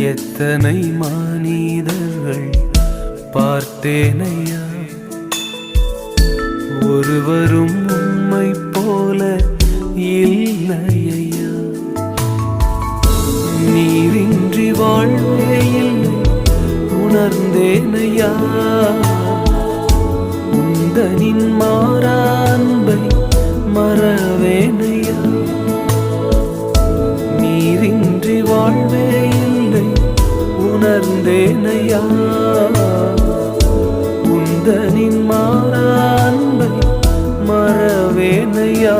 எத்தனை மனிதர்கள் பார்த்தேனையா, ஒருவரும் உம்மை போல இல்லையா. நீரின்றி வாழ்வே இல்லை உணர்ந்தேனையா, உந்தனின் மாறா அன்பை மறவேனையா. நீரின்றி வாழ்வே இல்லை உணர்ந்தேனையா, உந்தனின் மாறா அன்பை மறவேனையா.